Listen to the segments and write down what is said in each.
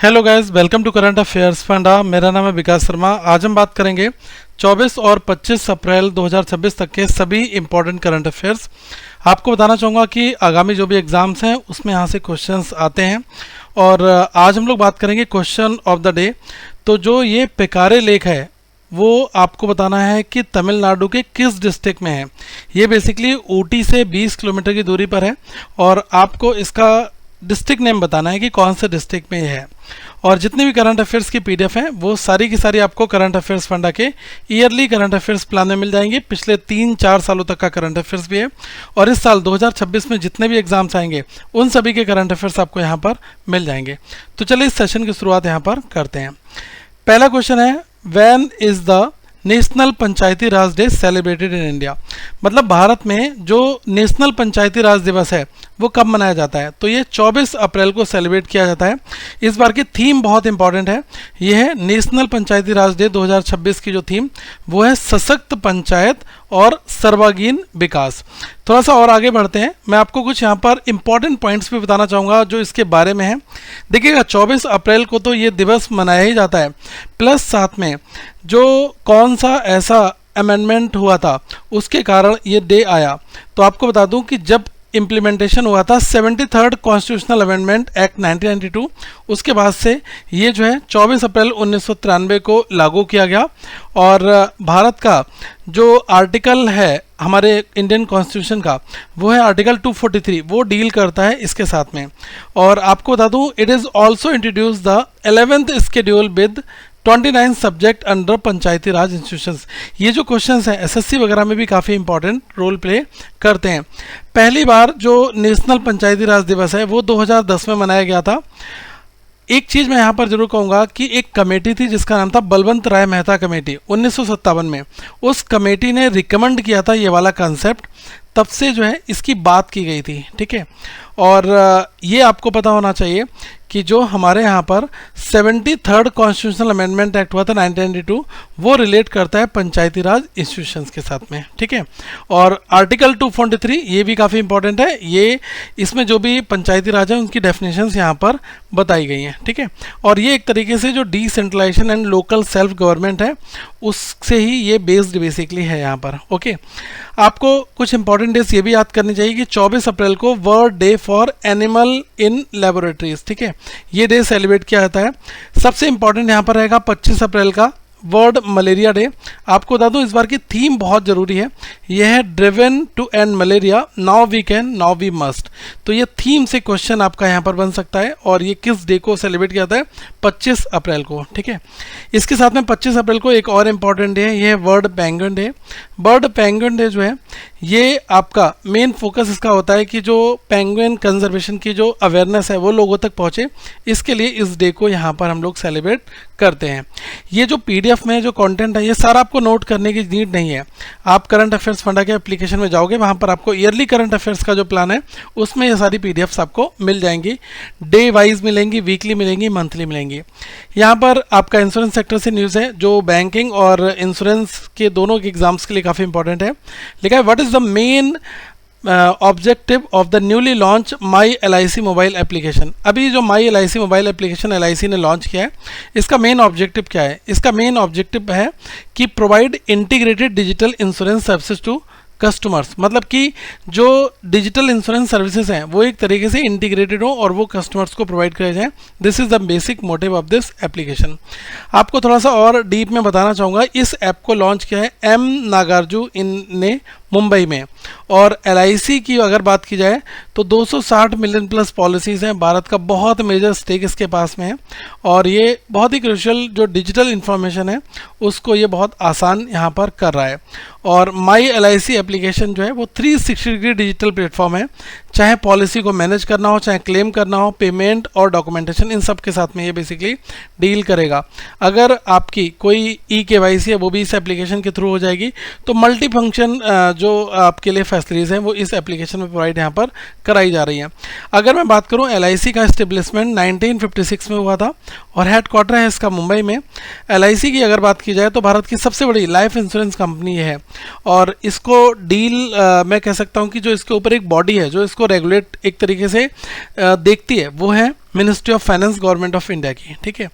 Hello guys, welcome to current affairs फंडा। मेरा नाम है विकास शर्मा। आज हम बात करेंगे 24 और 25 अप्रैल 2026 तक के सभी इंपॉर्टेंट करंट अफेयर्स। आपको बताना चाहूँगा कि आगामी जो भी एग्ज़ाम्स हैं उसमें यहाँ से क्वेश्चंस आते हैं और आज हम लोग बात करेंगे क्वेश्चन ऑफ द डे। तो जो ये पेकारे लेक है वो आपको बताना है कि तमिलनाडु के किस डिस्ट्रिक्ट में है। ये बेसिकली ऊटी से 20 किलोमीटर की दूरी पर है और आपको इसका डिस्ट्रिक्ट नेम बताना है कि कौन से डिस्ट्रिक्ट में ये है। और जितने भी करंट अफेयर्स की पीडीएफ हैं वो सारी की सारी आपको करंट अफेयर्स फंडा के ईयरली करंट अफेयर्स प्लान में मिल जाएंगे। पिछले 3-4 सालों तक का करंट अफेयर्स भी है और इस साल 2026 में जितने भी एग्जाम्स आएंगे उन सभी के करंट अफेयर्स आपको यहाँ पर मिल जाएंगे। तो चलिए इस सेशन की शुरुआत यहाँ पर करते हैं। पहला क्वेश्चन है, when is the national Panchayati Raj day celebrated in India. मतलब भारत में जो नेशनल पंचायती राज दिवस है वो कब मनाया जाता है। तो ये 24 अप्रैल को सेलिब्रेट किया जाता है। इस बार की थीम बहुत इंपॉर्टेंट है, ये है नेशनल पंचायती राज डे 2026 की जो थीम वो है सशक्त पंचायत और सर्वांगीण विकास। थोड़ा सा और आगे बढ़ते हैं, मैं आपको कुछ यहाँ पर इंपॉर्टेंट पॉइंट्स भी बताना चाहूँगा जो इसके बारे में है। देखिएगा 24 अप्रैल को तो ये दिवस मनाया ही जाता है, प्लस साथ में जो कौन सा ऐसा अमेंडमेंट हुआ था उसके कारण ये डे आया। तो आपको बता दूं कि जब इम्प्लीमेंटेशन हुआ था 73rd कॉन्स्टिट्यूशनल अमेंडमेंट एक्ट 1992, उसके बाद से ये जो है 24 अप्रैल 1993 को लागू किया गया। और भारत का जो आर्टिकल है हमारे इंडियन कॉन्स्टिट्यूशन का वो है आर्टिकल 243, वो डील करता है इसके साथ में। और आपको बता दूं it is also introduce the 11th schedule with 29 subject under Panchayati Raj institutions. ये जो क्वेश्चंस हैं एसएससी वगैरह में भी काफ़ी इंपॉर्टेंट रोल प्ले करते हैं। पहली बार जो नेशनल पंचायती राज दिवस है वो 2010 में मनाया गया था। एक चीज़ मैं यहाँ पर जरूर कहूँगा कि एक कमेटी थी जिसका नाम था बलवंत राय मेहता कमेटी 1957 में। उस कमेटी ने रिकमेंड किया था ये वाला कंसेप्ट, तब से जो है इसकी बात की गई थी। ठीक है, और ये आपको पता होना चाहिए कि जो हमारे यहाँ पर 73rd कॉन्स्टिट्यूशनल अमेंडमेंट एक्ट हुआ था 1992 वो रिलेट करता है पंचायती राज इंस्टीट्यूशंस के साथ में। ठीक है, और आर्टिकल 243 ये भी काफ़ी इंपॉर्टेंट है, ये इसमें जो भी पंचायती राज है उनकी डेफिनेशंस यहाँ पर बताई गई हैं। ठीक है, और ये एक तरीके से जो decentralisation and local self government है उससे ही ये बेस्ड बेसिकली है यहाँ पर। ओके, आपको कुछ इंपॉर्टेंट डेज ये भी याद करनी चाहिए कि 24 अप्रैल को world day for animal in laboratories, ठीक है, ये डे सेलिब्रेट किया जाता है। सबसे इंपॉर्टेंट यहाँ पर रहेगा 25 अप्रैल का वर्ल्ड मलेरिया डे। आपको बता दूं इस बार की थीम बहुत ज़रूरी है, यह है driven to end malaria, now we can now we must. तो ये थीम से क्वेश्चन आपका यहाँ पर बन सकता है और ये किस डे को सेलिब्रेट किया जाता है, 25 अप्रैल को। ठीक है, इसके साथ में 25 अप्रैल को एक और इम्पॉर्टेंट डे है, ये है world penguin day. World penguin day जो है ये आपका मेन फोकस इसका होता है कि जो पेंगुइन कंजर्वेशन की जो अवेयरनेस है वो लोगों तक पहुँचे, इसके लिए इस डे को यहाँ पर हम लोग सेलिब्रेट करते हैं। ये जो पीडीएफ में जो कंटेंट है ये सारा आपको नोट करने की नीड नहीं है। आप करंट अफेयर्स फंडा के एप्लीकेशन में जाओगे, वहाँ पर आपको ईयरली करंट अफेयर्स का जो प्लान है उसमें ये सारी पीडीएफ्स आपको मिल जाएंगी। डे वाइज मिलेंगी, वीकली मिलेंगी, मंथली मिलेंगी। यहाँ पर आपका इंश्योरेंस सेक्टर से न्यूज़ है जो बैंकिंग और इंश्योरेंस के दोनों के एग्जाम्स के लिए काफ़ी इंपॉर्टेंट है। लिखा है what is the main objective of the newly launch my LIC mobile application. अभी जो माई LIC मोबाइल एप्लीकेशन LIC ने लॉन्च किया है इसका मेन ऑब्जेक्टिव क्या है। इसका मेन ऑब्जेक्टिव है कि provide integrated digital insurance services to customers. मतलब कि जो डिजिटल इंश्योरेंस सर्विसेज हैं वो एक तरीके से इंटीग्रेटेड हो और वो कस्टमर्स को प्रोवाइड करे जाएं। This is the basic motive of this application. आपको थोड़ा सा और डीप में बताना चाहूँगा, इस ऐप को लॉन्च किया है M नागार्जुन ने मुंबई में। और LIC की अगर बात की जाए तो 260 मिलियन प्लस पॉलिसीज़ हैं, भारत का बहुत मेजर स्टेक इसके पास में है और ये बहुत ही क्रूशियल जो डिजिटल इन्फॉर्मेशन है उसको ये बहुत आसान यहाँ पर कर रहा है। और माई LIC एप्लीकेशन जो है वो 360 डिग्री डिजिटल प्लेटफॉर्म है, चाहे पॉलिसी को मैनेज करना हो, चाहे क्लेम करना हो, पेमेंट और डॉक्यूमेंटेशन, इन सब के साथ में ये बेसिकली डील करेगा। अगर आपकी कोई eKYC है वो भी इस एप्लीकेशन के थ्रू हो जाएगी। तो मल्टी फंक्शन जो आपके लिए फैसिलिटीज़ हैं वो इस एप्लीकेशन में प्रोवाइड यहाँ पर कराई जा रही हैं। अगर मैं बात करूँ LIC का एस्टेब्लिशमेंट 1956 में हुआ था और हेड क्वार्टर है इसका मुंबई में। LIC की अगर बात की जाए तो भारत की सबसे बड़ी लाइफ इंश्योरेंस कंपनी है और इसको डील मैं कह सकता हूँ कि जो इसके ऊपर एक बॉडी है जो इसको रेगुलेट एक तरीके से देखती है वो है ministry of finance government of India की, ठीक है।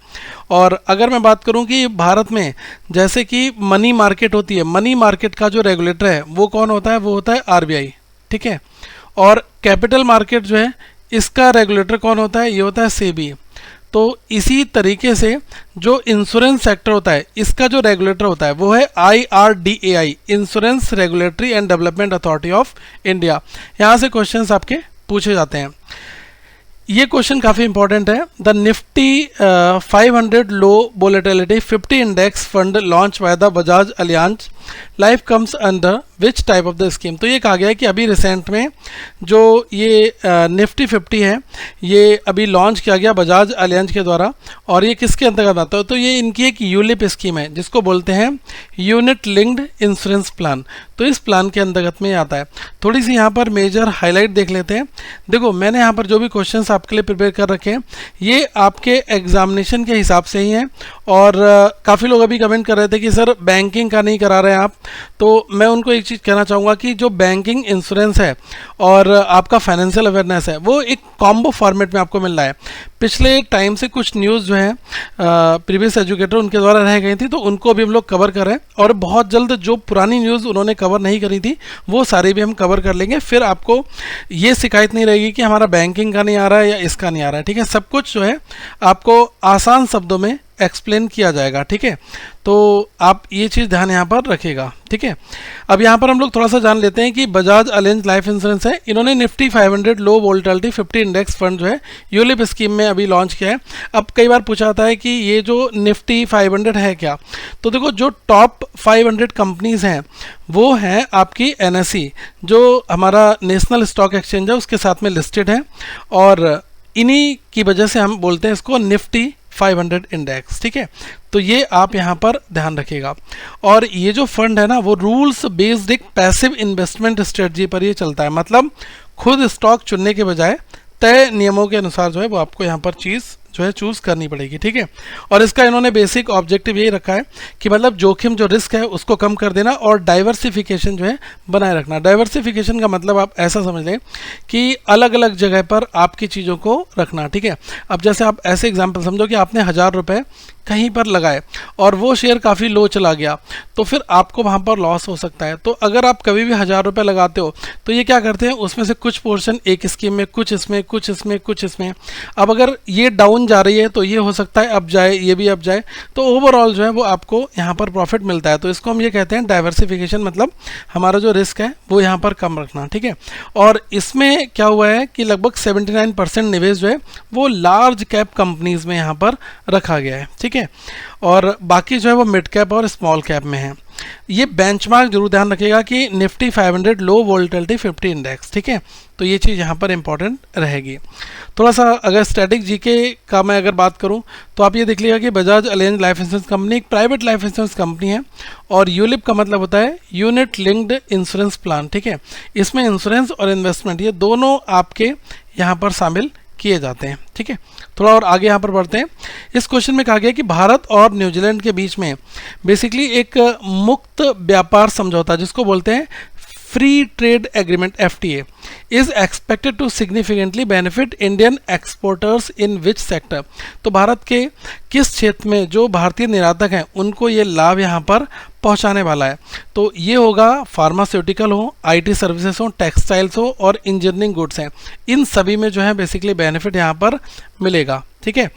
और अगर मैं बात करूं कि भारत में जैसे कि मनी मार्केट होती है, मनी मार्केट का जो रेगुलेटर है वो कौन होता है, वो होता है आरबीआई, ठीक है। और कैपिटल मार्केट जो है इसका रेगुलेटर कौन होता है, ये होता है सेबी। तो इसी तरीके से जो इंश्योरेंस सेक्टर होता है इसका जो रेगुलेटर होता है वो है IRDAI, insurance regulatory and development authority of India. यहाँ से क्वेश्चंस आपके पूछे जाते हैं। ये क्वेश्चन काफ़ी इंपॉर्टेंट है। The Nifty 500 low volatility 50 index fund launch by the Bajaj Allianz life comes under which type of the scheme. तो ये कहा गया है कि अभी रिसेंट में जो ये निफ्टी 50 है ये अभी लॉन्च किया गया बजाज अलियांज के द्वारा, और ये किसके अंतर्गत आता है, तो ये इनकी एक यूलिप स्कीम है जिसको बोलते हैं यूनिट लिंक्ड इंश्योरेंस प्लान। तो इस प्लान के अंतर्गत में आता है। थोड़ी सी यहाँ पर मेजर हाईलाइट देख लेते हैं। देखो मैंने यहाँ पर जो भी क्वेश्चंस आपके लिए प्रिपेयर कर रखे हैं ये आपके एग्जामिनेशन के हिसाब से ही हैं। और काफ़ी लोग अभी कमेंट कर रहे थे कि सर बैंकिंग का नहीं करा रहे हैं आप, तो मैं उनको एक चीज़ कहना चाहूँगा कि जो बैंकिंग इंश्योरेंस है और आपका फाइनेंशियल अवेयरनेस है वो एक कॉम्बो फॉर्मेट में आपको मिल रहा है। पिछले टाइम से कुछ न्यूज़ जो है प्रीवियस एजुकेटर उनके द्वारा रह गई थी, तो उनको भी हम लोग कवर कर रहे हैं। और बहुत जल्द जो पुरानी न्यूज़ उन्होंने कवर नहीं करी थी वो सारी भी हम कवर कर लेंगे। फिर आपको ये शिकायत नहीं रहेगी कि हमारा बैंकिंग का नहीं आ रहा है या इसका नहीं आ रहा है, ठीक है। सब कुछ जो है आपको आसान शब्दों में एक्सप्लेन किया जाएगा, ठीक है। तो आप ये चीज़ ध्यान यहाँ पर रखिएगा, ठीक है। अब यहाँ पर हम लोग थोड़ा सा जान लेते हैं कि बजाज अलियांज लाइफ इंश्योरेंस है, इन्होंने निफ्टी 500 लो वोलेटिलिटी 50 इंडेक्स फंड जो है यूलिप स्कीम में अभी लॉन्च किया है। अब कई बार पूछा जाता है कि ये जो निफ्टी 500 है क्या, तो देखो जो टॉप 500 कंपनीज हैं वो हैं आपकी NSE जो हमारा नेशनल स्टॉक एक्सचेंज है उसके साथ में लिस्टेड है, और इन्हीं की वजह से हम बोलते हैं इसको निफ्टी 500 इंडेक्स, ठीक है। तो ये आप यहाँ पर ध्यान रखिएगा। और ये जो फंड है ना वो रूल्स बेस्ड एक पैसिव इन्वेस्टमेंट स्ट्रेटजी पर ये चलता है, मतलब खुद स्टॉक चुनने के बजाय तय नियमों के अनुसार जो है वो आपको यहाँ पर चीज़ जो है चूज़ करनी पड़ेगी, ठीक है। और इसका इन्होंने बेसिक ऑब्जेक्टिव यही रखा है कि मतलब जोखिम जो रिस्क है उसको कम कर देना और डाइवर्सिफिकेशन जो है बनाए रखना। डाइवर्सिफिकेशन का मतलब आप ऐसा समझ लें कि अलग अलग जगह पर आपकी चीज़ों को रखना, ठीक है। अब जैसे आप ऐसे एग्जाम्पल समझो कि आपने 1000 रुपये कहीं पर लगाए और वो शेयर काफ़ी लो चला गया, तो फिर आपको वहाँ पर लॉस हो सकता है। तो अगर आप कभी भी 1000 रुपये लगाते हो तो ये क्या करते हैं उसमें से कुछ पोर्शन एक स्कीम में, कुछ इसमें, कुछ इसमें, कुछ इसमें। अब अगर ये डाउन जा रही है तो ये हो सकता है अब जाए, ये भी अब जाए, तो ओवरऑल जो है वो आपको यहाँ पर प्रॉफिट मिलता है। तो इसको हम ये कहते हैं डाइवर्सिफिकेशन, मतलब हमारा जो रिस्क है वो यहाँ पर कम रखना, ठीक है। और इसमें क्या हुआ है कि लगभग 79% निवेश जो है वो लार्ज कैप कंपनीज में यहाँ पर रखा गया है, ठीक है। और बाकी जो है वो मिड कैप और स्मॉल कैप में है। ये बेंचमार्क जरूर ध्यान रखिएगा कि निफ्टी 500 लो वोलेटिलिटी 50 इंडेक्स, ठीक है। तो ये चीज़ यहाँ पर इंपॉर्टेंट रहेगी। थोड़ा सा अगर स्टैटिक जीके का मैं अगर बात करूँ तो आप ये देख लीजिएगा कि Bajaj Allianz life insurance company एक प्राइवेट लाइफ इंश्योरेंस कंपनी है, और यूलिप का मतलब होता है यूनिट लिंक्ड इंश्योरेंस प्लान, ठीक है। इसमें इंश्योरेंस और इन्वेस्टमेंट ये दोनों आपके यहाँ पर शामिल किए जाते हैं, ठीक है। थोड़ा और आगे यहाँ पर बढ़ते हैं। इस क्वेश्चन में कहा गया कि भारत और न्यूजीलैंड के बीच में बेसिकली एक मुक्त व्यापार समझौता जिसको बोलते हैं free trade agreement FTA is expected to significantly benefit Indian exporters in which sector. तो भारत के किस क्षेत्र में जो भारतीय निर्यातक हैं उनको ये लाभ यहाँ पर पहुँचाने वाला है। तो ये होगा फार्मास्यूटिकल हो, IT सर्विसेज हो, टेक्सटाइल्स हो और इंजीनियरिंग गुड्स हैं, इन सभी में जो है बेसिकली बेनिफिट यहाँ पर मिलेगा, ठीक है।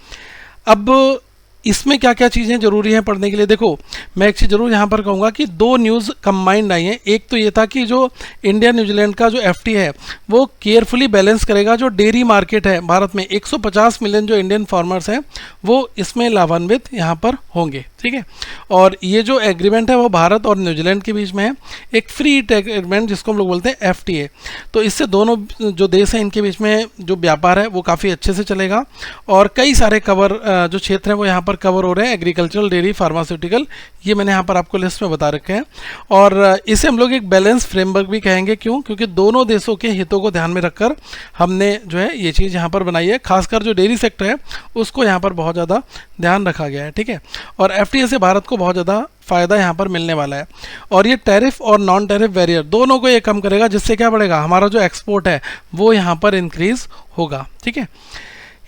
अब इसमें क्या क्या चीज़ें ज़रूरी हैं पढ़ने के लिए, देखो मैं एक चीज़ ज़रूर यहाँ पर कहूँगा कि दो न्यूज़ कंबाइंड आई हैं। एक तो ये था कि जो इंडिया न्यूजीलैंड का जो FTA है वो केयरफुली बैलेंस करेगा जो डेयरी मार्केट है भारत में, 150 मिलियन जो इंडियन फार्मर्स हैं वो इसमें लाभान्वित यहाँ पर होंगे, ठीक है। और ये जो एग्रीमेंट है वो भारत और न्यूजीलैंड के बीच में है, एक फ्री ट्रेड एग्रीमेंट जिसको हम लोग बोलते हैं FTA। तो इससे दोनों जो देश हैं इनके बीच में जो व्यापार है वो काफ़ी अच्छे से चलेगा, और कई सारे कवर जो क्षेत्र हैं वो यहाँ पर कवर हो रहे हैं, एग्रीकल्चरल, डेयरी, फार्मास्यूटिकल, ये मैंने यहाँ पर आपको लिस्ट में बता रखे हैं। और इसे हम लोग एक बैलेंस फ्रेमवर्क भी कहेंगे, क्यों, क्योंकि दोनों देशों के हितों को ध्यान में रखकर हमने जो है ये चीज़ यहाँ पर बनाई है। खासकर जो डेयरी सेक्टर है उसको यहाँ पर बहुत ज़्यादा ध्यान रखा गया है, ठीक है। और FTA से भारत को बहुत ज़्यादा फ़ायदा यहाँ पर मिलने वाला है, और ये टैरिफ और नॉन टैरिफ बैरियर दोनों को ये कम करेगा, जिससे क्या बढ़ेगा, हमारा जो एक्सपोर्ट है वो यहाँ पर इंक्रीज़ होगा, ठीक है।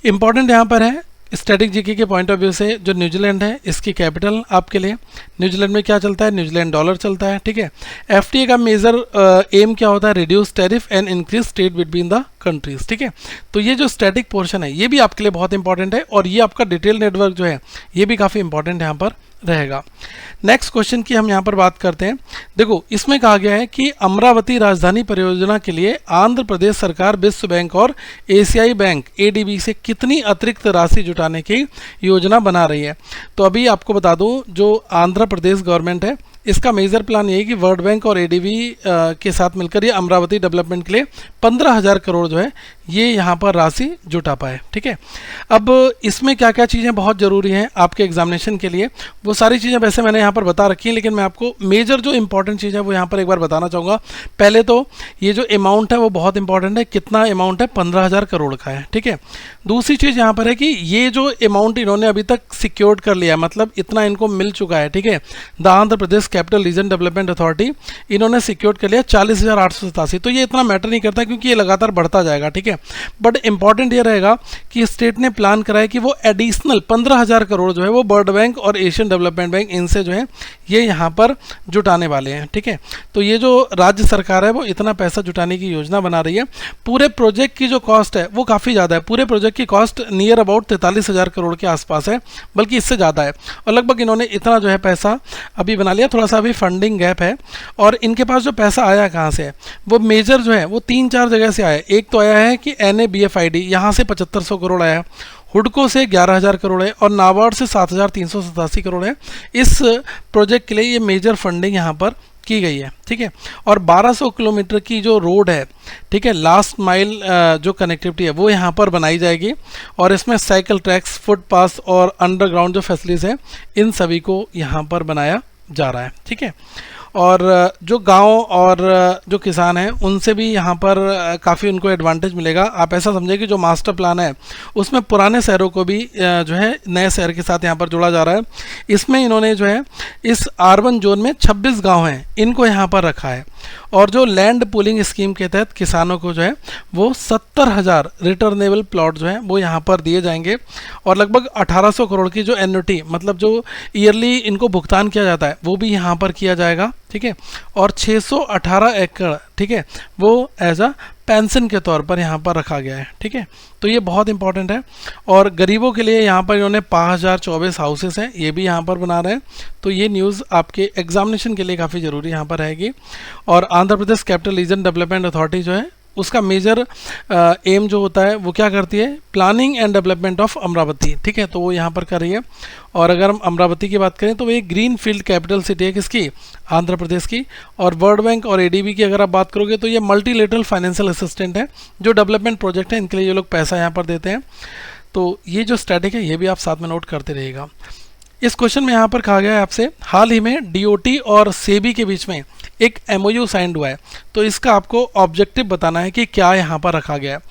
इंपॉर्टेंट यहाँ पर है स्टैटिक जीके के पॉइंट ऑफ व्यू से, जो न्यूजीलैंड है इसकी कैपिटल आपके लिए, न्यूजीलैंड में क्या चलता है, न्यूजीलैंड डॉलर चलता है, ठीक है। एफटीए का मेजर एम क्या होता है, reduce tariff and increase trade between the countries, ठीक है। तो ये जो स्टैटिक पोर्शन है ये भी आपके लिए बहुत इंपॉर्टेंट है, और ये आपका डिटेल नेटवर्क जो है ये भी काफ़ी इंपॉर्टेंट यहाँ पर रहेगा। नेक्स्ट क्वेश्चन की हम यहाँ पर बात करते हैं। देखो इसमें कहा गया है कि अमरावती राजधानी परियोजना के लिए आंध्र प्रदेश सरकार विश्व बैंक और एशियाई बैंक एडीबी से कितनी अतिरिक्त राशि जुटाने की योजना बना रही है। तो अभी आपको बता दूं, जो आंध्र प्रदेश गवर्नमेंट है इसका मेजर प्लान ये है कि वर्ल्ड बैंक और एडीबी के साथ मिलकर ये अमरावती डेवलपमेंट के लिए 15,000 करोड़ जो है ये यहाँ पर राशि जुटा पाए, ठीक है। अब इसमें क्या क्या चीज़ें बहुत ज़रूरी हैं आपके एग्जामिनेशन के लिए, वो सारी चीज़ें वैसे मैंने यहाँ पर बता रखी हैं, लेकिन मैं आपको मेजर जो इंपॉर्टेंट चीज़ है वो यहाँ पर एक बार बताना चाहूँगा। पहले तो ये जो अमाउंट है वो बहुत इंपॉर्टेंट है, कितना अमाउंट है, 15,000 करोड़ का है, ठीक है। दूसरी चीज़ यहाँ पर है कि ये जो अमाउंट इन्होंने अभी तक सिक्योर्ड कर लिया है, मतलब इतना इनको मिल चुका है, ठीक है। The Andhra Pradesh capital region development authority इन्होंने सिक्योर्ड कर लिया 40,887। तो ये इतना मैटर नहीं करता क्योंकि ये लगातार बढ़ता जाएगा, ठीक है। बट इंपॉर्टेंट ये रहेगा कि स्टेट ने प्लान करा है कि वो एडिशनल 15,000 करोड़ जो है वो वर्ल्ड बैंक और एशियन डेवलपमेंट बैंक इनसे जो है ये यहाँ पर जुटाने वाले हैं, ठीक है। तो ये जो राज्य सरकार है वो इतना पैसा जुटाने की योजना बना रही है। पूरे प्रोजेक्ट की जो कॉस्ट है वो काफ़ी ज़्यादा है, पूरे प्रोजेक्ट की कॉस्ट नियर अबाउट 43,000 करोड़ के आसपास है, बल्कि इससे ज़्यादा है। और लगभग इन्होंने इतना जो है पैसा अभी बना लिया, थोड़ा सा अभी फंडिंग गैप है। और इनके पास जो पैसा आया कहाँ से है, वो मेजर जो है वो 3-4 जगह से आया है। एक तो आया है कि NABFID यहाँ से 7500 करोड़ आया, हुडको से 11,000 करोड़ है, और नाबार्ड से 7,387 करोड़ है। इस प्रोजेक्ट के लिए ये मेजर फंडिंग यहाँ पर की गई है, ठीक है। और 1200 किलोमीटर की जो रोड है, ठीक है, लास्ट माइल जो कनेक्टिविटी है वो यहाँ पर बनाई जाएगी, और इसमें साइकिल ट्रैक्स, फुटपाथ और अंडरग्राउंड जो फैसिलिटीज़ हैं इन सभी को यहाँ पर बनाया जा रहा है, ठीक है। और जो गांव और जो किसान हैं उनसे भी यहाँ पर काफ़ी उनको एडवांटेज मिलेगा। आप ऐसा समझिए कि जो मास्टर प्लान है उसमें पुराने शहरों को भी जो है नए शहर के साथ यहाँ पर जोड़ा जा रहा है। इसमें इन्होंने जो है इस अर्बन जोन में 26 गांव हैं इनको यहाँ पर रखा है, और जो लैंड पूलिंग स्कीम के तहत किसानों को जो है वो 70,000 रिटर्नेबल प्लॉट जो है वो यहाँ पर दिए जाएंगे, और लगभग 1,800 करोड़ की जो एन्युटी मतलब जो ईयरली इनको भुगतान किया जाता है वो भी यहाँ पर किया जाएगा, ठीक है। और 618 एकड़, ठीक है, वो एज अ पेंशन के तौर पर यहाँ पर रखा गया है, ठीक है। तो ये बहुत इंपॉर्टेंट है। और गरीबों के लिए यहाँ पर इन्होंने 5,024 हाउसेस हैं ये भी यहाँ पर बना रहे हैं। तो ये न्यूज़ आपके एग्जामिनेशन के लिए काफ़ी ज़रूरी यहाँ पर रहेगी। और Andhra Pradesh capital region development authority जो है उसका मेजर एम जो होता है वो क्या करती है, planning and development of Amravati, ठीक है। तो वो यहाँ पर कर रही है। और अगर हम अमरावती की बात करें तो वो एक ग्रीन फील्ड कैपिटल सिटी है किसकी, आंध्र प्रदेश की। और वर्ल्ड बैंक और एडीबी की अगर आप बात करोगे तो ये मल्टीलेटरल फाइनेंशियल असिस्टेंट है, जो डेवलपमेंट प्रोजेक्ट है इनके लिए ये लोग पैसा यहाँ पर देते हैं। तो ये जो स्टैटिक है ये भी आप साथ में नोट करते रहिएगा। इस क्वेश्चन में यहाँ पर कहा गया है आपसे, हाल ही में डीओटी और सेबी के बीच में एक एमओयू साइंड हुआ है, तो इसका आपको ऑब्जेक्टिव बताना है कि क्या यहाँ पर रखा गया है।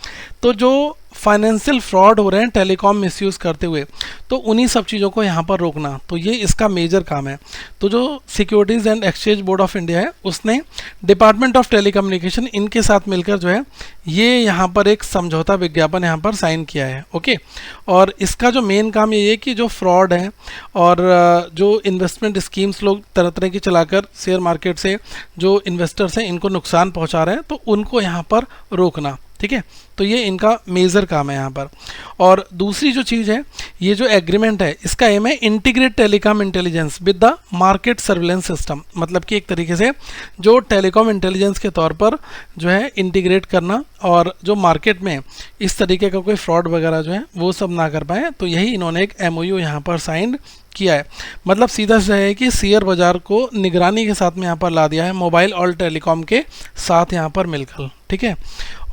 तो जो फाइनेंशियल फ्रॉड हो रहे हैं टेलीकॉम मिसयूज़ करते हुए, तो उन्हीं सब चीज़ों को यहाँ पर रोकना, तो ये इसका मेजर काम है। तो जो securities and exchange board of India है उसने डिपार्टमेंट ऑफ टेलीकम्युनिकेशन इनके साथ मिलकर जो है ये यहाँ पर एक समझौता विज्ञापन यहाँ पर साइन किया है, ओके। और इसका जो मेन काम ये है कि जो फ्रॉड है और जो इन्वेस्टमेंट स्कीम्स लोग तरह तरह की चलाकर शेयर मार्केट से जो इन्वेस्टर्स हैं इनको नुकसान पहुँचा रहे हैं, तो उनको यहाँ पर रोकना, ठीक है। तो ये इनका मेजर काम है यहाँ पर। और दूसरी जो चीज़ है, ये जो एग्रीमेंट है इसका एम है integrate telecom intelligence with the market surveillance system, मतलब कि एक तरीके से जो टेलीकॉम इंटेलिजेंस के तौर पर जो है इंटीग्रेट करना, और जो मार्केट में इस तरीके का कोई फ्रॉड वगैरह जो है वो सब ना कर पाए। तो यही इन्होंने एक एमओयू यहाँ पर साइन किया है। मतलब सीधा सा है कि शेयर बाजार को निगरानी के साथ में यहाँ पर ला दिया है, मोबाइल और टेलीकॉम के साथ यहाँ पर मिलकर, ठीक है।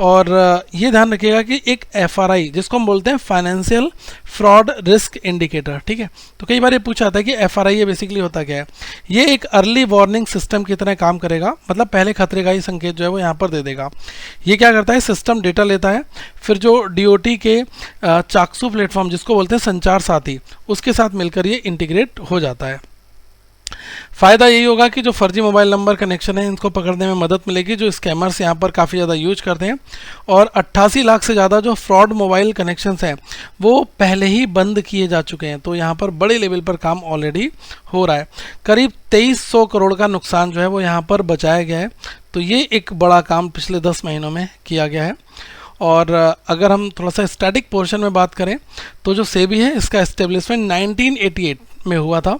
और ये ध्यान रखिएगा कि एक एफआरआई जिसको हम बोलते हैं फाइनेंशियल फ्रॉड रिस्क इंडिकेटर, ठीक है। तो कई बार ये पूछा जाता है कि एफआरआई ये बेसिकली होता क्या है। ये एक अर्ली वार्निंग सिस्टम की तरह काम करेगा, मतलब पहले खतरे का ही संकेत जो है वो यहाँ पर दे देगा। ये क्या करता है, सिस्टम डेटा लेता है, फिर जो डीओटी के चाक्सू प्लेटफॉर्म जिसको बोलते हैं संचार साथी, उसके साथ मिलकर ये इंटीग्रेट हो जाता है। फ़ायदा यही होगा कि जो फर्जी मोबाइल नंबर कनेक्शन है इनको पकड़ने में मदद मिलेगी, जो स्कैमर्स यहाँ पर काफ़ी ज़्यादा यूज करते हैं। और 88 लाख से ज़्यादा जो फ्रॉड मोबाइल कनेक्शंस हैं वो पहले ही बंद किए जा चुके हैं। तो यहाँ पर बड़े लेवल पर काम ऑलरेडी हो रहा है। करीब 2300 करोड़ का नुकसान जो है वो यहाँ पर बचाया गया है। तो ये एक बड़ा काम पिछले 10 महीनों में किया गया है। और अगर हम थोड़ा सा स्टैटिक पोर्शन में बात करें तो जो सेबी है इसका एस्टेब्लिशमेंट 1988 में हुआ था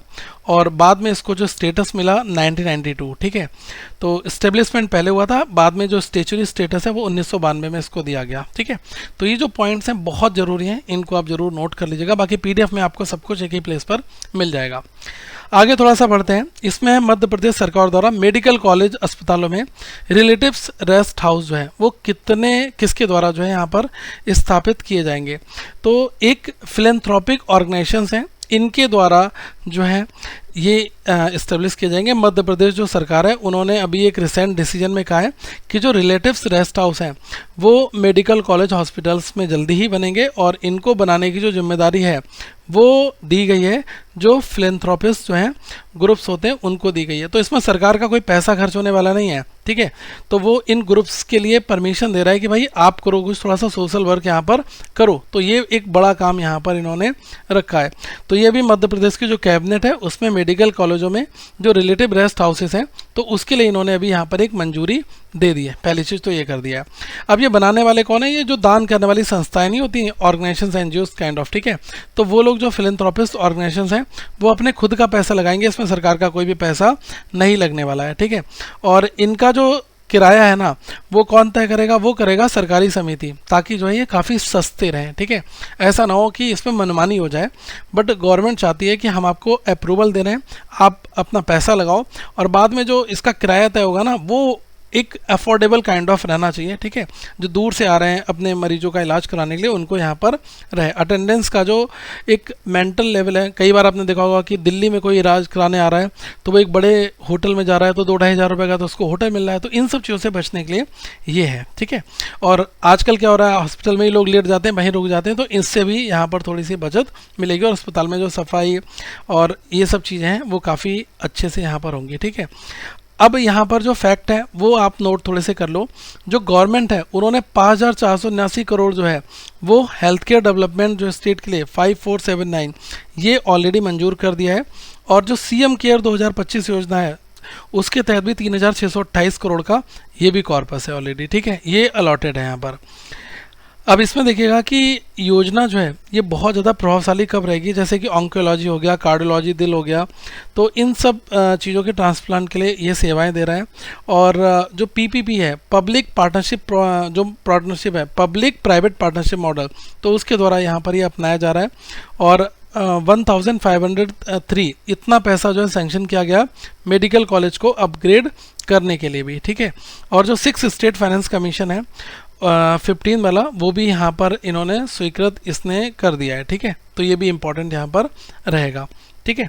और बाद में इसको जो स्टेटस मिला 1992, ठीक है। तो स्टेब्लिशमेंट पहले हुआ था, बाद में जो स्टेचुरी स्टेटस है वो 1992 में इसको दिया गया, ठीक है। तो ये जो पॉइंट्स हैं बहुत ज़रूरी हैं, इनको आप ज़रूर नोट कर लीजिएगा। बाकी पीडीएफ में आपको सब कुछ एक ही प्लेस पर मिल जाएगा। आगे थोड़ा सा बढ़ते हैं। इसमें मध्य प्रदेश सरकार द्वारा मेडिकल कॉलेज अस्पतालों में रिलेटिव्स रेस्ट हाउस जो है वो किसके द्वारा जो है यहाँ पर स्थापित किए जाएंगे। तो एक फिलेंथ्रोपिक ऑर्गेनाइजेशंस हैं, इनके द्वारा जो है ये इस्टेब्लिश किए जाएंगे। मध्य प्रदेश जो सरकार है उन्होंने अभी एक रिसेंट डिसीजन में कहा है कि जो रिलेटिव्स रेस्ट हाउस हैं वो मेडिकल कॉलेज हॉस्पिटल्स में जल्दी ही बनेंगे और इनको बनाने की जो जिम्मेदारी है वो दी गई है जो फिलेंथ्रोपिस्ट जो हैं ग्रुप्स होते हैं उनको दी गई है। तो इसमें सरकार का कोई पैसा खर्च होने वाला नहीं है, ठीक है। तो वो इन ग्रुप्स के लिए परमिशन दे रहा है कि भाई आप करो कुछ थोड़ा सा सोशल वर्क यहाँ पर करो। तो ये एक बड़ा काम यहाँ पर इन्होंने रखा है। तो ये भी मध्य प्रदेश की जो कैबिनेट है उसमें मेडिकल कॉलेजों में जो रिलेटिव रेस्ट हाउसेस हैं तो उसके लिए इन्होंने अभी यहाँ पर एक मंजूरी दे दी है। पहली चीज़ तो ये कर दिया है। अब ये बनाने वाले कौन है? ये जो दान करने वाली संस्थाएं नहीं होती, ऑर्गेनाइजेशंस, एनजीओस काइंड ऑफ, ठीक है। तो वो लोग जो फिलेंथ्रोपिस्ट ऑर्गेनाइजेशंस हैं वो अपने खुद का पैसा लगाएंगे, इसमें सरकार का कोई भी पैसा नहीं लगने वाला है, ठीक है। और इनका जो किराया है ना वो कौन तय करेगा? वो करेगा सरकारी समिति, ताकि जो है ये काफ़ी सस्ते रहें, ठीक है। ऐसा ना हो कि इसमें मनमानी हो जाए, बट गवर्नमेंट चाहती है कि हम आपको अप्रूवल दे रहे हैं, आप अपना पैसा लगाओ और बाद में जो इसका किराया तय होगा ना वो एक अफोर्डेबल काइंड ऑफ रहना चाहिए, ठीक है। जो दूर से आ रहे हैं अपने मरीजों का इलाज कराने के लिए उनको यहाँ पर रहे। अटेंडेंस का जो एक मेंटल लेवल है, कई बार आपने देखा होगा कि दिल्ली में कोई इलाज कराने आ रहा है तो वो एक बड़े होटल में जा रहा है तो 2-2.5 हज़ार रुपये का तो उसको होटल मिल रहा है। तो इन सब चीज़ों से बचने के लिए ये है, ठीक है। और आजकल क्या हो रहा है, हॉस्पिटल में ही लोग लेट जाते हैं, वहीं रुक जाते हैं, तो इससे भी यहाँ पर थोड़ी सी बचत मिलेगी और अस्पताल में जो सफाई और ये सब चीज़ें हैं वो काफ़ी अच्छे से यहाँ पर होंगी, ठीक है। अब यहाँ पर जो फैक्ट है वो आप नोट थोड़े से कर लो। जो गवर्नमेंट है उन्होंने 5479 करोड़ जो है वो हेल्थ केयर डेवलपमेंट जो स्टेट के लिए 5479 ये ऑलरेडी मंजूर कर दिया है। और जो सीएम केयर 2025 योजना है उसके तहत भी 3628 करोड़ का ये भी कॉर्पस है ऑलरेडी, ठीक है। ये अलॉटेड है यहाँ पर। अब इसमें देखिएगा कि योजना जो है ये बहुत ज़्यादा प्रभावशाली कब रहेगी, जैसे कि ऑन्कोलॉजी हो गया, कार्डियोलॉजी, दिल हो गया, तो इन सब चीज़ों के ट्रांसप्लांट के लिए ये सेवाएं दे रहा है। और जो पीपीपी है, पब्लिक पार्टनरशिप, जो पार्टनरशिप है पब्लिक प्राइवेट पार्टनरशिप मॉडल, तो उसके द्वारा यहाँ पर ये अपनाया जा रहा है। और 1503 इतना पैसा जो है सैंक्शन किया गया मेडिकल कॉलेज को अपग्रेड करने के लिए भी, ठीक है। और जो 6 स्टेट फाइनेंस कमीशन है 15 वाला वो भी यहाँ पर इन्होंने स्वीकृत इसने कर दिया है, ठीक है। तो ये भी इम्पोर्टेंट यहाँ पर रहेगा, ठीक है।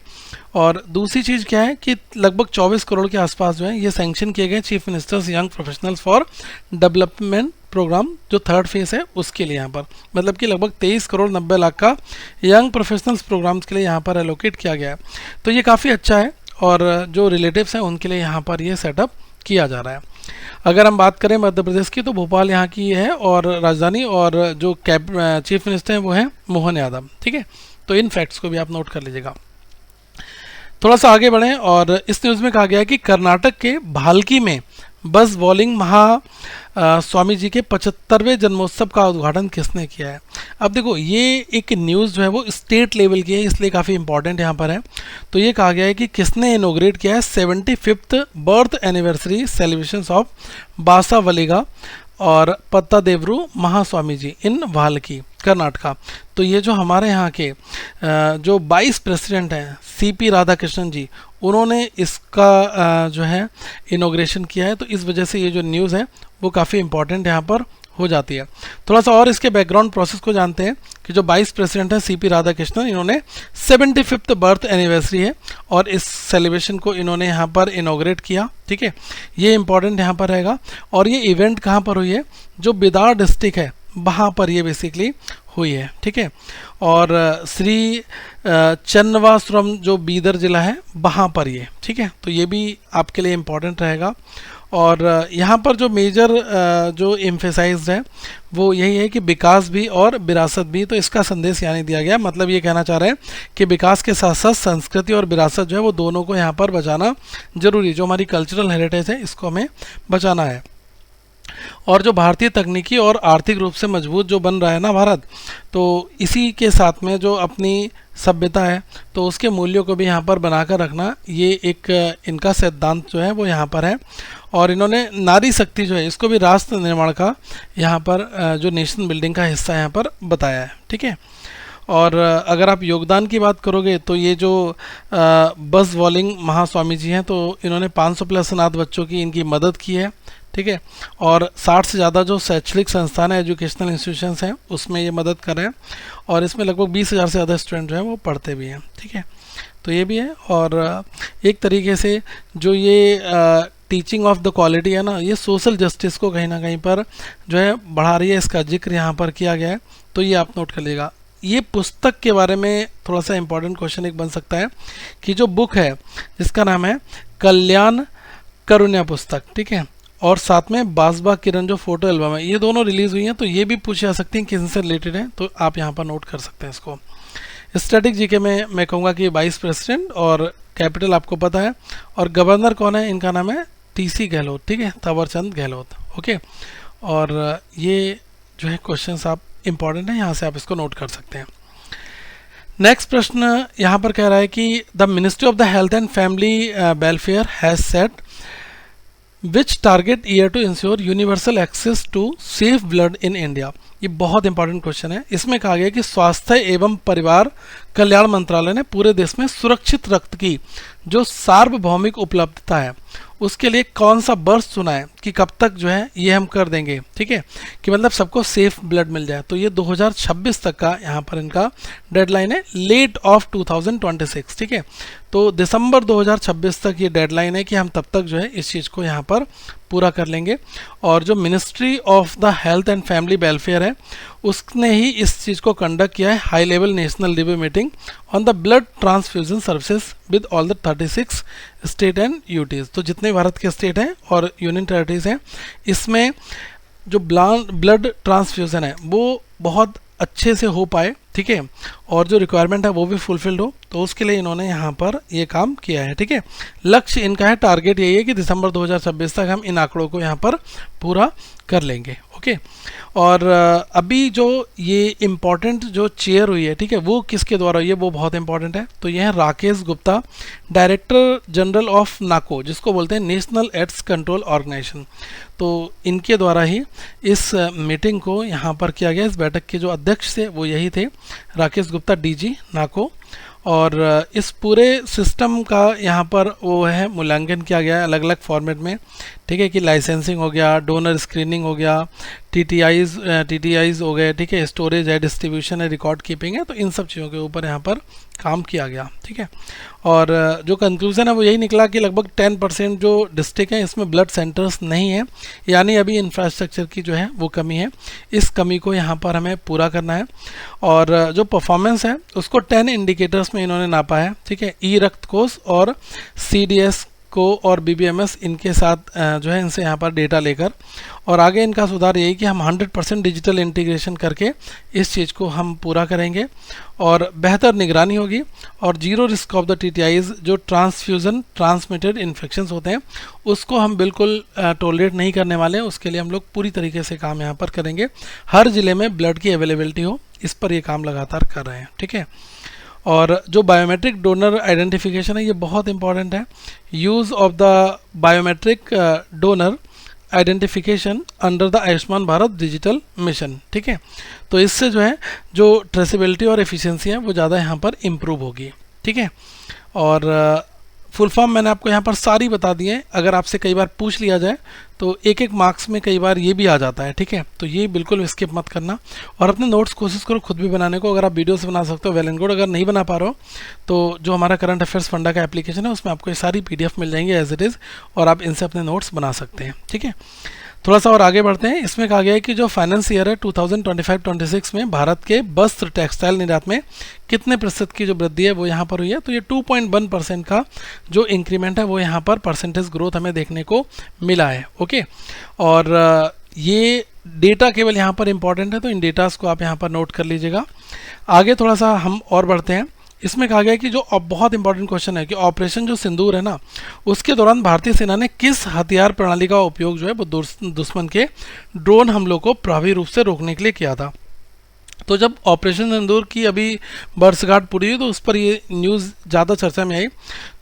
और दूसरी चीज़ क्या है कि लगभग 24 करोड़ के आसपास जो है ये सैंक्शन किए गए chief ministers young professionals for development programme, जो थर्ड फेज है उसके लिए यहाँ पर, मतलब कि लगभग 23 करोड़ 90 लाख का यंग प्रोफेशनल्स प्रोग्राम्स के लिए यहाँ पर एलोकेट किया गया है। तो ये काफ़ी अच्छा है और जो रिलेटिव्स हैं उनके लिए यहाँ पर ये सेटअप किया जा रहा है। अगर हम बात करें मध्य प्रदेश की तो भोपाल यहाँ की है और राजधानी, और जो चीफ मिनिस्टर हैं वो हैं मोहन यादव, ठीक है। तो इन फैक्ट्स को भी आप नोट कर लीजिएगा। थोड़ा सा आगे बढ़ें और इस न्यूज़ में कहा गया है कि कर्नाटक के भाल्की में बस बॉलिंग स्वामी जी के 75वें जन्मोत्सव का उद्घाटन किसने किया है। अब देखो ये एक न्यूज़ जो है वो स्टेट लेवल की है, इसलिए काफ़ी इंपॉर्टेंट यहाँ पर है। तो ये कहा गया है कि किसने इनोग्रेट किया है 75th birth anniversary celebrations of Basavalinga और पत्तादेवरू महास्वामी जी इन भाल्की, कर्नाटका। तो ये जो हमारे यहाँ के जो 22 प्रेसिडेंट हैं सीपी राधाकृष्णन जी, उन्होंने इसका जो है इनोग्रेशन किया है। तो इस वजह से ये जो न्यूज़ है वो काफ़ी इंपॉर्टेंट यहाँ पर हो जाती है। थोड़ा सा और इसके बैकग्राउंड प्रोसेस को जानते हैं कि जो 22 प्रेसिडेंट हैं सीपी राधाकृष्णन, इन्होंने 75th बर्थ एनिवर्सरी है और इस सेलिब्रेशन को इन्होंने यहाँ पर इनोग्रेट किया, ठीक है। ये इंपॉर्टेंट यहाँ पर रहेगा। और ये इवेंट कहाँ पर हुई है? जो बिदार डिस्ट्रिक्ट है वहाँ पर ये बेसिकली हुई है, ठीक है। और श्री चन्नवासुरम जो बीदर जिला है वहाँ पर ये, ठीक है। तो ये भी आपके लिए इम्पोर्टेंट रहेगा। और यहाँ पर जो मेजर जो एम्फेसाइज्ड है वो यही है कि विकास भी और विरासत भी। तो इसका संदेश यानी दिया गया, मतलब ये कहना चाह रहे हैं कि विकास के साथ साथ संस्कृति और विरासत जो है वो दोनों को यहाँ पर बचाना जरूरी, जो हमारी कल्चरल हेरिटेज है इसको हमें बचाना है। और जो भारतीय तकनीकी और आर्थिक रूप से मजबूत जो बन रहा है ना भारत, तो इसी के साथ में जो अपनी सभ्यता है तो उसके मूल्यों को भी यहाँ पर बनाकर रखना, ये एक इनका सिद्धांत जो है वो यहाँ पर है। और इन्होंने नारी शक्ति जो है इसको भी राष्ट्र निर्माण का यहाँ पर जो नेशन बिल्डिंग का हिस्सा यहाँ पर बताया है, ठीक है। और अगर आप योगदान की बात करोगे तो ये जो बस वॉलिंग महास्वामी जी हैं, तो इन्होंने 500 प्लस अनाथ बच्चों की इनकी मदद की है, ठीक है। और 60 से ज़्यादा जो शैक्षणिक संस्थान है, एजुकेशनल इंस्टीट्यूशंस हैं, उसमें ये मदद कर रहे हैं। और इसमें लगभग 20,000 से ज़्यादा स्टूडेंट जो है वो पढ़ते भी हैं, ठीक है। तो ये भी है। और एक तरीके से जो ये टीचिंग ऑफ द क्वालिटी है ना, ये सोशल जस्टिस को कहीं ना कहीं पर जो है बढ़ा रही है, इसका जिक्र यहाँ पर किया गया है। तो ये आप नोट कर लीजिएगा। ये पुस्तक के बारे में थोड़ा सा इंपॉर्टेंट क्वेश्चन एक बन सकता है कि जो बुक है जिसका नाम है कल्याण करुण्या पुस्तक, ठीक है, और साथ में बासबा किरण जो फोटो एल्बम है, ये दोनों रिलीज हुई हैं। तो ये भी पूछी जा सकती हैं किनसे रिलेटेड है, तो आप यहाँ पर नोट कर सकते हैं इसको। स्टैटिक जीके में मैं कहूँगा कि वाइस प्रेसिडेंट, और कैपिटल आपको पता है। और गवर्नर कौन है, इनका नाम है टीसी गहलोत, ठीक है, थावरचंद गहलोत, ओके। और ये जो है क्वेश्चंस आप इंपॉर्टेंट है, यहाँ से आप इसको नोट कर सकते हैं। नेक्स्ट प्रश्न यहाँ पर कह रहा है कि the ministry of the health and family welfare has set which target year to ensure universal access to safe blood in India. ये बहुत इंपॉर्टेंट क्वेश्चन है। इसमें कहा गया कि स्वास्थ्य एवं परिवार कल्याण मंत्रालय ने पूरे देश में सुरक्षित रक्त की जो सार्वभौमिक उपलब्धता है उसके लिए कौन सा वर्ष चुना है कि कब तक जो है ये हम कर देंगे, ठीक है, कि मतलब सबको सेफ ब्लड मिल जाए। तो ये 2026 तक का यहाँ पर इनका डेडलाइन है, लेट ऑफ 2026, ठीक है। तो दिसंबर 2026 तक ये डेडलाइन है कि हम तब तक जो है इस चीज़ को यहाँ पर पूरा कर लेंगे। और जो ministry of the health and family welfare है उसने ही इस चीज़ को कंडक्ट किया है, high level national review meeting on the blood transfusion services with all the 36 state and UTs. तो जितने भारत के स्टेट हैं और यूनियन टेरिटरीज हैं, इसमें जो ब्लड ट्रांसफ्यूजन है वो बहुत अच्छे से हो पाए, ठीक है, और जो रिक्वायरमेंट है वो भी फुलफिल्ड हो, तो उसके लिए इन्होंने यहाँ पर ये काम किया है, ठीक है। लक्ष्य इनका है, टारगेट यही है कि दिसंबर 2026 तक हम इन आंकड़ों को यहाँ पर पूरा कर लेंगे, ओके। और अभी जो ये इम्पॉर्टेंट जो चेयर हुई है, ठीक है, वो किसके द्वारा हुई है, वो बहुत इंपॉर्टेंट है। तो यह है Rakesh Gupta, director general of NACO, जिसको बोलते हैं नेशनल एड्स कंट्रोल ऑर्गेनाइजेशन। तो इनके द्वारा ही इस मीटिंग को यहाँ पर किया गया। इस बैठक के जो अध्यक्ष थे वो यही थे, राकेश गुप्ता, डीजी नाको। और इस पूरे सिस्टम का यहाँ पर वो है मूल्यांकन किया गया है अलग अलग फॉर्मेट में, ठीक है, कि लाइसेंसिंग हो गया, डोनर स्क्रीनिंग हो गया, टीटीआईज हो गए, ठीक है, स्टोरेज है, डिस्ट्रीब्यूशन है, रिकॉर्ड कीपिंग है। तो इन सब चीज़ों के ऊपर यहाँ पर काम किया गया, ठीक है। और जो कंक्लूजन है वो यही निकला कि लगभग 10% जो डिस्ट्रिक्ट हैं इसमें ब्लड सेंटर्स नहीं है, यानी अभी इंफ्रास्ट्रक्चर की जो है वो कमी है। इस कमी को यहाँ पर हमें पूरा करना है। और जो परफॉर्मेंस है उसको 10 इंडिकेटर्स में इन्होंने नापा है, ठीक है, ई रक्त कोष और CDS को और BBMS इनके साथ जो है इनसे यहाँ पर डेटा लेकर। और आगे इनका सुधार यही कि हम 100% डिजिटल इंटीग्रेशन करके इस चीज़ को हम पूरा करेंगे और बेहतर निगरानी होगी। और zero risk of the TTIs जो ट्रांसफ्यूज़न ट्रांसमिटेड इन्फेक्शंस होते हैं उसको हम बिल्कुल टॉलरेट नहीं करने वाले हैं। उसके लिए हम लोग पूरी तरीके से काम यहाँ पर करेंगे, हर ज़िले में ब्लड की अवेलेबिलिटी हो, इस पर ये काम लगातार कर रहे हैं, ठीक है। और जो बायोमेट्रिक डोनर आइडेंटिफिकेशन है ये बहुत इंपॉर्टेंट है। Use of the biometric donor identification under the Ayushman Bharat digital mission, ठीक है। तो इससे जो है जो ट्रेसेबिलिटी और एफिशिएंसी है वो ज़्यादा यहाँ पर इम्प्रूव होगी, ठीक है। और फुल फॉर्म मैंने आपको यहाँ पर सारी बता दी है। अगर आपसे कई बार पूछ लिया जाए तो एक एक मार्क्स में कई बार ये भी आ जाता है, ठीक है। तो ये बिल्कुल स्किप मत करना और अपने नोट्स कोशिश करो खुद भी बनाने को। अगर आप वीडियो से बना सकते हो वेल एंड गुड, अगर नहीं बना पा रहे हो तो जो हमारा करंट अफेयर्स फंडा का एप्लीकेशन है उसमें आपको ये सारी PDF मिल जाएंगे एज इट इज़ और आप इनसे अपने नोट्स बना सकते हैं, ठीक है। थोड़ा सा और आगे बढ़ते हैं। इसमें कहा गया है कि जो फाइनेंस ईयर है 2025-26 में भारत के वस्त्र टेक्सटाइल निर्यात में कितने प्रतिशत की जो वृद्धि है वो यहाँ पर हुई है। तो ये 2.1% का जो इंक्रीमेंट है वो यहाँ पर परसेंटेज ग्रोथ हमें देखने को मिला है। ओके, और ये डेटा केवल यहाँ पर इंपॉर्टेंट है, तो इन डेटास को आप यहाँ पर नोट कर लीजिएगा। आगे थोड़ा सा हम और बढ़ते हैं। इसमें कहा गया है कि जो बहुत इंपॉर्टेंट क्वेश्चन है कि ऑपरेशन जो सिंदूर है ना, उसके दौरान भारतीय सेना ने किस हथियार प्रणाली का उपयोग जो है वो दुश्मन के ड्रोन हमलों को प्रभावी रूप से रोकने के लिए किया था। तो जब ऑपरेशन सिंदूर की अभी वर्षगांठ पूरी हुई तो उस पर ये न्यूज़ ज़्यादा चर्चा में आई।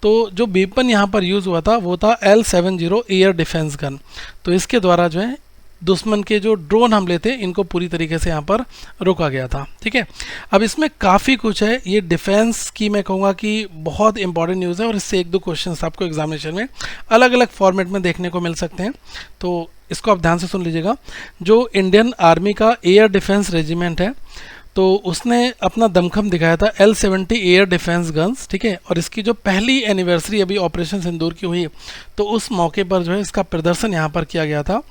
तो जो वेपन यहाँ पर यूज़ हुआ था वो था L70 एयर डिफेंस गन। तो इसके द्वारा जो है दुश्मन के जो ड्रोन हमले थे इनको पूरी तरीके से यहाँ पर रोका गया था। ठीक है, अब इसमें काफ़ी कुछ है। ये डिफेंस की मैं कहूँगा कि बहुत इंपॉर्टेंट न्यूज़ है और इससे एक दो क्वेश्चंस आपको एग्जामिनेशन में अलग अलग फॉर्मेट में देखने को मिल सकते हैं, तो इसको आप ध्यान से सुन लीजिएगा। जो इंडियन आर्मी का एयर डिफेंस रेजिमेंट है तो उसने अपना दमखम दिखाया था L70 एयर डिफेंस गन्स। ठीक है, और इसकी जो पहली एनिवर्सरी अभी ऑपरेशन सिंदूर की हुई तो उस मौके पर जो है इसका प्रदर्शन यहाँ पर किया गया था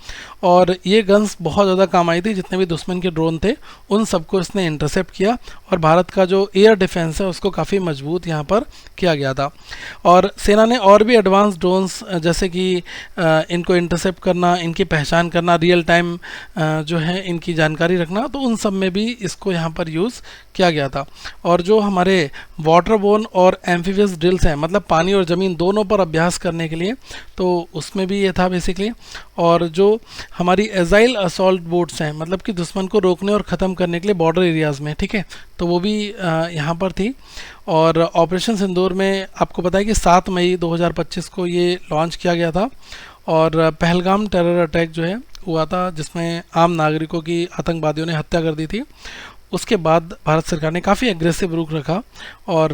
और ये गन्स बहुत ज़्यादा काम आई थी। जितने भी दुश्मन के ड्रोन थे उन सबको इसने इंटरसेप्ट किया और भारत का जो एयर डिफेंस है उसको काफ़ी मजबूत यहाँ पर किया गया था। और सेना ने और भी एडवांस ड्रोन्स जैसे कि इनको इंटरसेप्ट करना, इनकी पहचान करना, रियल टाइम जो है इनकी जानकारी रखना, तो उन सब में भी इसको यहाँ पर यूज़ किया गया था। और जो हमारे वाटरबोर्न और एम्फीबियस ड्रिल्स हैं, मतलब पानी और ज़मीन दोनों पर अभ्यास करने के लिए, तो उसमें भी ये था बेसिकली। और जो हमारी एजाइल असॉल्ट बोट्स हैं, मतलब कि दुश्मन को रोकने और ख़त्म करने के लिए बॉर्डर एरियाज़ में, ठीक है, तो वो भी यहाँ पर थी। और ऑपरेशन सिंदूर में आपको पता है कि 7 मई 2025 को ये लॉन्च किया गया था और पहलगाम टेरर अटैक जो है हुआ था जिसमें आम नागरिकों की आतंकवादियों ने हत्या कर दी थी। उसके बाद भारत सरकार ने काफ़ी एग्रेसिव रुख रखा और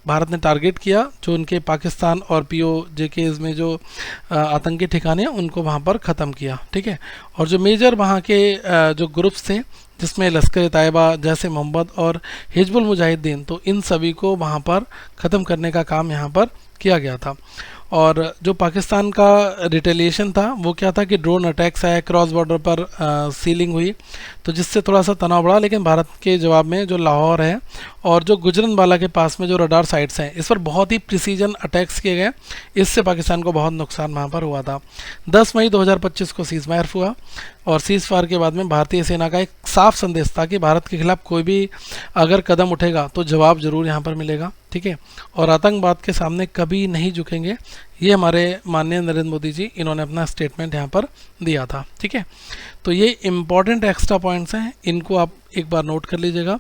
भारत ने टारगेट किया जो उनके पाकिस्तान और POJKs में जो आतंकी ठिकाने हैं उनको वहाँ पर ख़त्म किया। ठीक है, और जो मेजर वहाँ के जो ग्रुप्स थे जिसमें लश्कर तैयबा, जैसे मोहम्मद और हिजबुल मुजाहिदीन, तो इन सभी को वहाँ पर ख़त्म करने का काम यहाँ पर किया गया था। और जो पाकिस्तान का रिटेलिएशन था वो क्या था कि ड्रोन अटैक्स आए, क्रॉस बॉर्डर पर सीलिंग हुई, तो जिससे थोड़ा सा तनाव बढ़ा। लेकिन भारत के जवाब में जो लाहौर है और जो गुजरनवाला के पास में जो रडार साइट्स हैं इस पर बहुत ही प्रिसीजन अटैक्स किए गए, इससे पाकिस्तान को बहुत नुकसान वहाँ पर हुआ था। 10 मई 2025 को सीज़ फायर हुआ और सीज़ फायर के बाद में भारतीय सेना का एक साफ संदेश था कि भारत के खिलाफ कोई भी अगर कदम उठेगा तो जवाब ज़रूर यहाँ पर मिलेगा। ठीक है, और आतंकवाद के सामने कभी नहीं झुकेंगे, ये हमारे माननीय नरेंद्र मोदी जी इन्होंने अपना स्टेटमेंट यहाँ पर दिया था। ठीक है, तो ये इम्पॉर्टेंट एक्स्ट्रा पॉइंट्स हैं, इनको आप एक बार नोट कर लीजिएगा।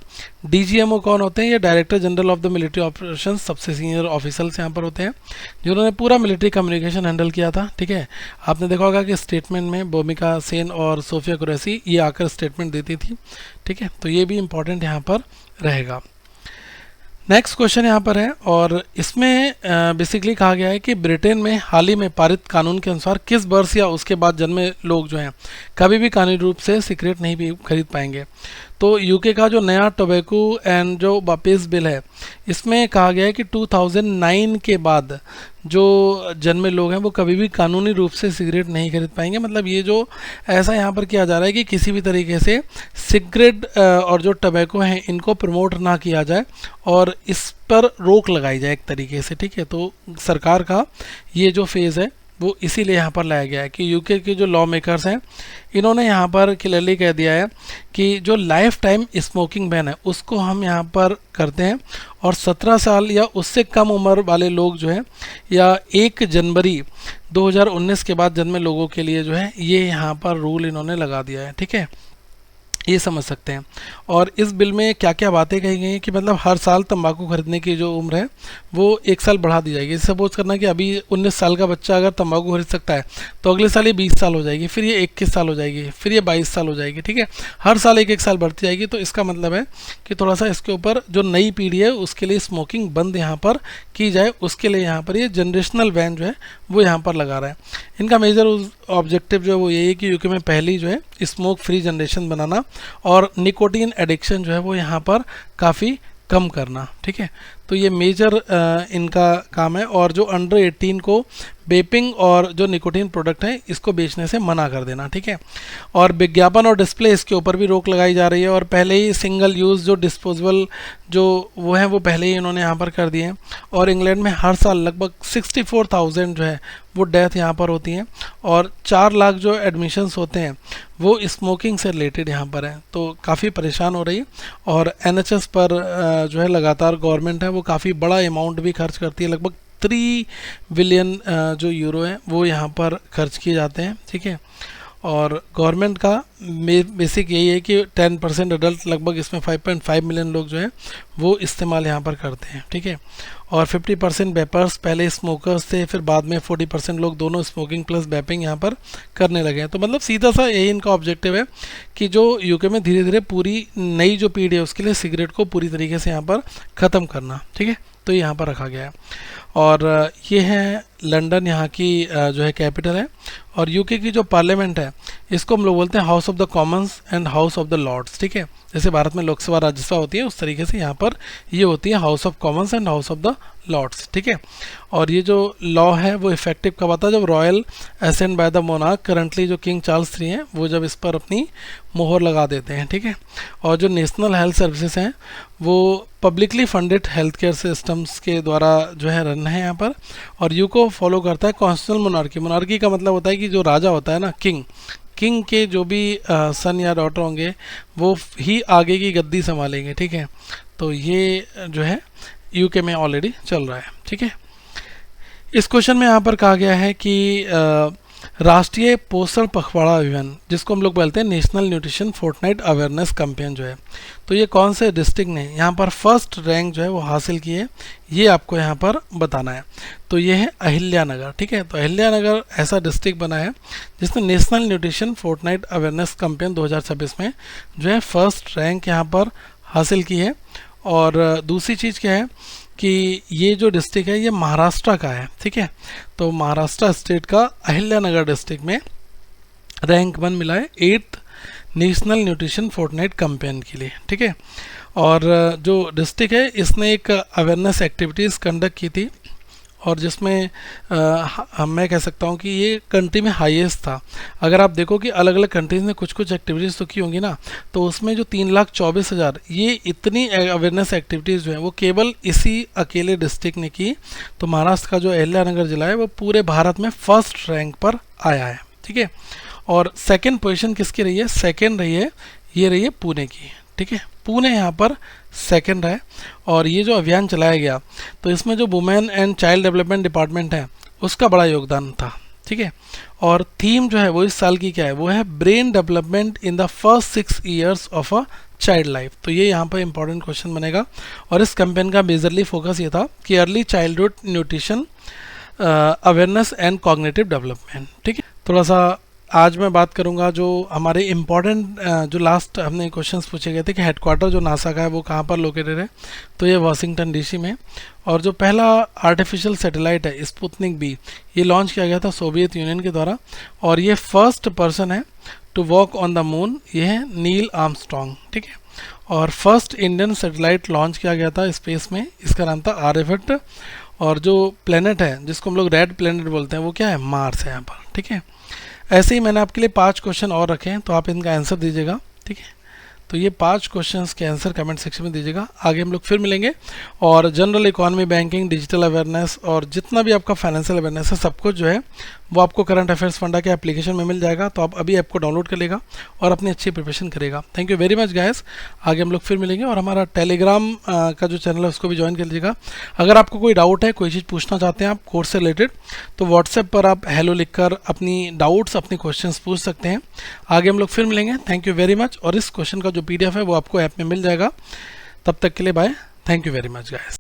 DGMO कौन होते हैं? ये director general of the military operation, सबसे सीनियर ऑफिसर्स यहाँ पर होते हैं जिन्होंने पूरा मिलिट्री कम्युनिकेशन हैंडल किया था। ठीक है, आपने देखा होगा कि स्टेटमेंट में भूमिका सेन और सोफिया कुरैशी ये आकर स्टेटमेंट देती थी। ठीक है, तो ये भी इम्पॉर्टेंट यहाँ पर रहेगा। नेक्स्ट क्वेश्चन यहाँ पर है और इसमें बेसिकली कहा गया है कि ब्रिटेन में हाल ही में पारित कानून के अनुसार किस वर्ष या उसके बाद जन्मे लोग जो हैं कभी भी कानूनी रूप से सिगरेट नहीं भी खरीद पाएंगे। तो यूके का जो नया टोबैको एंड जो वापिस बिल है इसमें कहा गया है कि 2009 के बाद जो जन्मे लोग हैं वो कभी भी कानूनी रूप से सिगरेट नहीं खरीद पाएंगे। मतलब ये जो ऐसा यहाँ पर किया जा रहा है कि किसी भी तरीके से सिगरेट और जो टोबैको हैं इनको प्रमोट ना किया जाए और इस पर रोक लगाई जाए एक तरीके से। ठीक है, तो सरकार का ये जो फेज़ है वो इसीलिए यहाँ पर लाया गया है कि यूके के जो लॉ मेकर्स हैं इन्होंने यहाँ पर क्लियरली कह दिया है कि जो लाइफ टाइम स्मोकिंग बैन है उसको हम यहाँ पर करते हैं और 17 साल या उससे कम उम्र वाले लोग जो हैं या 1 जनवरी 2019 के बाद जन्मे लोगों के लिए जो है ये यहाँ पर रूल इन्होंने लगा दिया है। ठीक है, ये समझ सकते हैं। और इस बिल में क्या क्या बातें कही गई हैं कि मतलब हर साल तंबाकू खरीदने की जो उम्र है वो 1 साल बढ़ा दी जाएगी। सपोज करना कि अभी 19 साल का बच्चा अगर तंबाकू खरीद सकता है तो अगले साल ये 20 साल हो जाएगी, फिर ये 21 साल हो जाएगी, फिर ये 22 साल हो जाएगी। ठीक है, हर साल 1-1 साल बढ़ती जाएगी। तो इसका मतलब है कि थोड़ा सा इसके ऊपर जो नई पीढ़ी है उसके लिए स्मोकिंग बंद यहाँ पर की जाए, उसके लिए यहाँ पर ये जनरेशनल बैन जो है वो यहाँ पर लगा रहा है। इनका मेजर ऑब्जेक्टिव जो है वो यही है कि यूके में पहली जो है स्मोक फ्री जनरेशन बनाना और निकोटीन एडिक्शन जो है वो यहाँ पर काफ़ी कम करना। ठीक है, तो ये मेजर इनका काम है। और जो अंडर 18 को वेपिंग और जो निकोटीन प्रोडक्ट है इसको बेचने से मना कर देना, ठीक है। और विज्ञापन और डिस्प्ले इसके ऊपर भी रोक लगाई जा रही है। और पहले ही सिंगल यूज़ जो डिस्पोजेबल जो वो है वो पहले ही इन्होंने यहाँ पर कर दिए हैं। और इंग्लैंड में हर साल लगभग 64,000 जो है वो डेथ यहाँ पर होती हैं और 4 लाख जो एडमिशन्स होते हैं वो स्मोकिंग से रिलेटेड यहाँ पर है। तो काफ़ी परेशान हो रही है। और NHS पर जो है लगातार गवर्नमेंट है वो काफ़ी बड़ा अमाउंट भी खर्च करती है, लगभग 3 बिलियन जो यूरो है वो यहाँ पर खर्च किए जाते हैं, ठीक है। और गवर्नमेंट का बेसिक यही है कि 10% अडल्ट, लगभग इसमें 5.5 मिलियन लोग जो है वो इस्तेमाल यहाँ पर करते हैं, ठीक है। और 50% वेपर्स पहले स्मोकर्स थे, फिर बाद में 40% लोग दोनों स्मोकिंग प्लस वेपिंग यहाँ पर करने लगे हैं। तो मतलब सीधा सा यही इनका ऑब्जेक्टिव है कि जो यूके में धीरे धीरे पूरी नई जो पीढ़ी है उसके लिए सिगरेट को पूरी तरीके से यहाँ पर ख़त्म करना, ठीक है। तो यहाँ पर रखा गया है। और ये है लंदन, यहाँ की जो है कैपिटल है। और यूके की जो पार्लियामेंट है इसको हम लोग बोलते हैं House of the Commons and House of the Lords, ठीक है। जैसे भारत में लोकसभा राज्यसभा होती है उस तरीके से यहाँ पर ये होती है House of Commons and House of the Lords, ठीक है। और ये जो लॉ है वो इफेक्टिव कब आता है, जब royal assent by the monarch, currently जो किंग चार्ल्स 3 हैं वो जब इस पर अपनी मोहर लगा देते हैं, ठीक है। और जो नेशनल हेल्थ सर्विसेज हैं वो publicly funded health care systems के द्वारा जो है रन है यहाँ पर। और यू को फॉलो करता है कॉन्स्टिट्यूशनल मोनार्की। मोनार्की का मतलब होता है कि जो राजा होता है ना, किंग के जो भी सन या डॉटर होंगे वो ही आगे की गद्दी संभालेंगे, ठीक है। तो ये जो है यूके में ऑलरेडी चल रहा है, ठीक है। इस क्वेश्चन में यहाँ पर कहा गया है कि राष्ट्रीय पोषण पखवाड़ा अभियान, जिसको हम लोग बोलते हैं national nutrition fortnight awareness campaign जो है, तो ये कौन से डिस्ट्रिक्ट ने यहाँ पर फर्स्ट रैंक जो है वो हासिल की है, ये आपको यहाँ पर बताना है। तो ये है अहिल्यानगर, ठीक है। तो अहिल्यानगर ऐसा डिस्ट्रिक्ट बना है जिसने national nutrition fortnight awareness campaign 2026 में जो है फर्स्ट रैंक यहाँ पर हासिल की है। और दूसरी चीज़ क्या है कि ये जो डिस्ट्रिक्ट है ये महाराष्ट्र का है, ठीक है। तो महाराष्ट्र स्टेट का अहिल्यानगर डिस्ट्रिक्ट में रैंक 1 मिला है 8th national nutrition Fortnite campaign के लिए, ठीक है। और जो डिस्ट्रिक्ट है इसने एक अवेयरनेस एक्टिविटीज़ कंडक्ट की थी और जिसमें मैं कह सकता हूँ कि ये कंट्री में हाईएस्ट था। अगर आप देखो कि अलग अलग कंट्रीज़ ने कुछ कुछ एक्टिविटीज़ तो की होंगी ना, तो उसमें जो 3,24,000 ये इतनी अवेयरनेस एक्टिविटीज़ जो है वो केवल इसी अकेले डिस्ट्रिक्ट ने की। तो महाराष्ट्र का जो अहिल्यानगर जिला है वो पूरे भारत में फर्स्ट रैंक पर आया है, ठीक है। और सेकेंड पोजीशन किसकी रही है, सेकेंड रही है ये रही है पुणे की, ठीक है। पुणे यहाँ पर सेकंड है। और ये जो अभियान चलाया गया तो इसमें जो women and child development department है उसका बड़ा योगदान था, ठीक है। और थीम जो है वो इस साल की क्या है, वो है brain development in the first 6 years of a child life. तो ये यहाँ पर इंपॉर्टेंट क्वेश्चन बनेगा। और इस कैंपेन का मेजरली फोकस ये था कि early childhood nutrition awareness and cognitive development, ठीक है। थोड़ा सा आज मैं बात करूंगा जो हमारे इम्पॉर्टेंट जो लास्ट हमने क्वेश्चंस पूछे गए थे कि हेडक्वार्टर जो नासा का है वो कहाँ पर लोकेटेड है, तो ये वाशिंगटन DC में। और जो पहला आर्टिफिशियल सैटेलाइट है स्पुतनिक B, ये लॉन्च किया गया था सोवियत यूनियन के द्वारा। और ये फर्स्ट पर्सन है to walk on the moon, ये है नील आर्मस्ट्रॉन्ग, ठीक है। और फर्स्ट इंडियन सैटेलाइट लॉन्च किया गया था स्पेस में, इसका नाम था आर्यभट्ट। और जो प्लेनेट है जिसको हम लोग रेड प्लेनेट बोलते हैं वो क्या है, मार्स है यहाँ पर, ठीक है। ऐसे ही मैंने आपके लिए 5 क्वेश्चन और रखे हैं तो आप इनका आंसर दीजिएगा, ठीक है। तो ये 5 क्वेश्चंस के आंसर कमेंट सेक्शन में दीजिएगा। आगे हम लोग फिर मिलेंगे। और general economy, banking, digital awareness और जितना भी आपका फाइनेंशियल अवेयरनेस है सब कुछ जो है वो आपको करंट अफेयर्स फंडा के एप्लीकेशन में मिल जाएगा। तो आप अभी ऐप को डाउनलोड कर लेगा और अपनी अच्छी प्रिपरेशन करेगा। Thank you very much guys. आगे हम लोग फिर मिलेंगे। और हमारा टेलीग्राम का जो चैनल है उसको भी ज्वाइन कर लीजिएगा। अगर आपको कोई डाउट है, कोई चीज़ पूछना चाहते हैं आप कोर्स से रिलेटेड, तो व्हाट्सएप पर आप हेलो लिखकर अपनी डाउट्स, अपने क्वेश्चंस पूछ सकते हैं। आगे हम लोग फिर मिलेंगे। Thank you very much. और इस क्वेश्चन का जो PDF है वो आपको ऐप में मिल जाएगा। तब तक के लिए bye. Thank you very much guys.